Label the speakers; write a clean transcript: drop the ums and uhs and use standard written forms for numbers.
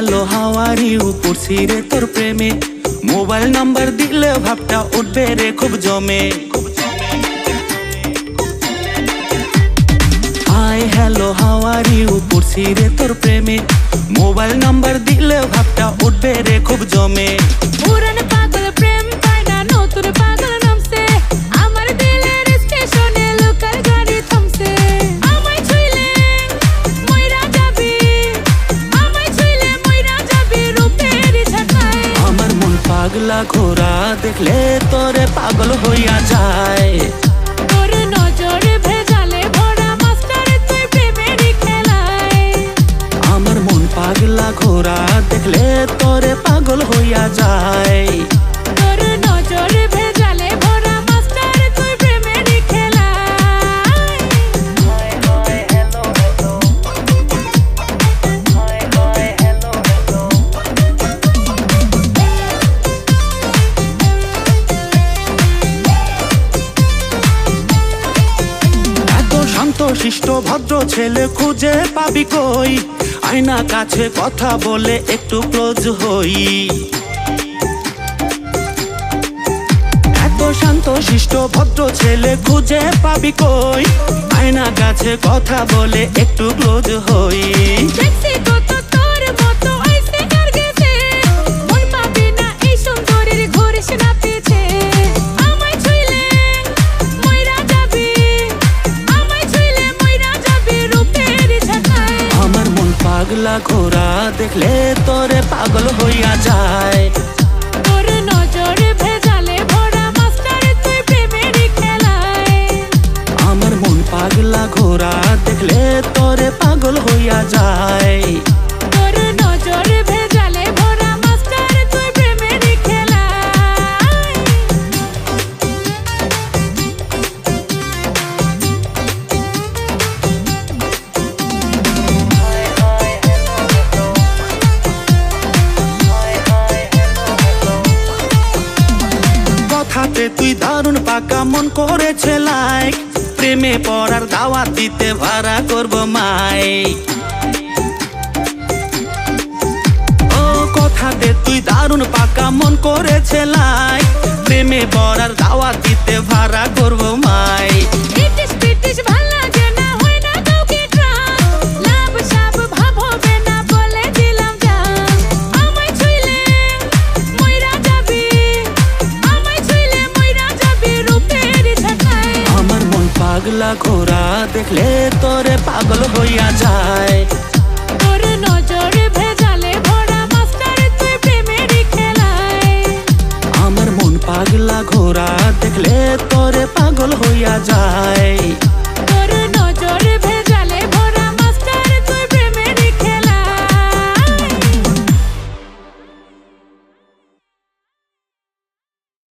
Speaker 1: hello how are you পড়ছি রে তোর প্রেমে মোবাইল নাম্বার দিলে ভাবটা উঠবে রে খুব জমে hi hello how are you পড়ছি রে তোর প্রেমে মোবাইল নাম্বার দিলে ভাবটা উঠবে রে খুব জমে
Speaker 2: পুরানো পাগল প্রেম পায় না নতুন পাগল নামছে আমার দিলের স্টেশনে লোকাল গাড়ি থামছে আমায় ছুঁইলে মইরা যাবি আমায় ছুঁইলে মইরা যাবি রূপের ঝাঁকায়
Speaker 1: আমার মন পাগলা ঘোরা দেখলে তোরে পাগল হইয়া যায়
Speaker 2: তোর নজর ভেজালে ভরা মাস্টার তুই প্রেমেরই খেলায়
Speaker 1: আমার মন পাগলা ঘোরা দেখলে তোরে পাগল হইয়া যায়
Speaker 2: তোর নজর ভেজালে ভরা মাস্টার তুই প্রেমেরই খেলায়
Speaker 1: এত শান্ত শিষ্ট ভদ্র ছেলে খুঁজে পাবি কই আয়না কাছে কথা বলে একটু ক্লোজ হই এত শান্ত শিষ্ট ভদ্র ছেলে খুঁজে পাবি কই আয়না কাছে কথা বলে একটু ক্লোজ হই
Speaker 2: দেখছি কত তোর মতো আইছে আর গেছে মন পাবি না এই সুন্দরীর ঘুরিস না পিছে আমায় ছুঁইলে মইরা যাবি আমায় ছুঁইলে মইরা যাবি রূপের ঝাঁকায়
Speaker 1: আমার মন পাগলা ঘোরা দেখলে তোরে পাগল হইয়া যায়
Speaker 2: তোর নজর ভেজালে ভরা মাস্টার তুই প্রেমেরই খেলায়
Speaker 1: আমার মন পাগলা ঘোরা দেখলে তোরে পাগল হইয়া যায়
Speaker 2: তোর নজর ভেজালে ভরা মাস্টার তুই প্রেমেরই খেলায়
Speaker 1: কথাতে তুই দারুণ পাকা মন করেছে লাইক প্রেমে পড়ার দাওয়াত দিতে ভাড়া করব মাইক ও কথাতে তুই দারুণ পাকা মন করেছে লাইক প্রেমে পড়ার দাওয়াত দিতে ভাড়া করব মাইক
Speaker 2: ইটিস পিটিস ভাল লাগে না হয় না কাউকে ট্রাস্ট লাভ সাব ভাব হবে না বলে দিলাম জান আমায় ছুঁইলে মইরা যাবি আমায় ছুঁইলে মইরা যাবি রূপের ঝাঁকায়
Speaker 1: আমার মন পাগলা ঘোরা দেখলে তোরে পাগল হইয়া যায়
Speaker 2: তোর নজর ভেজালে ভরা মাস্টার তুই প্রেমেরই খেলায়
Speaker 1: আমার মন পাগলা ঘোরা দেখলে তোরে পাগল হইয়া যায়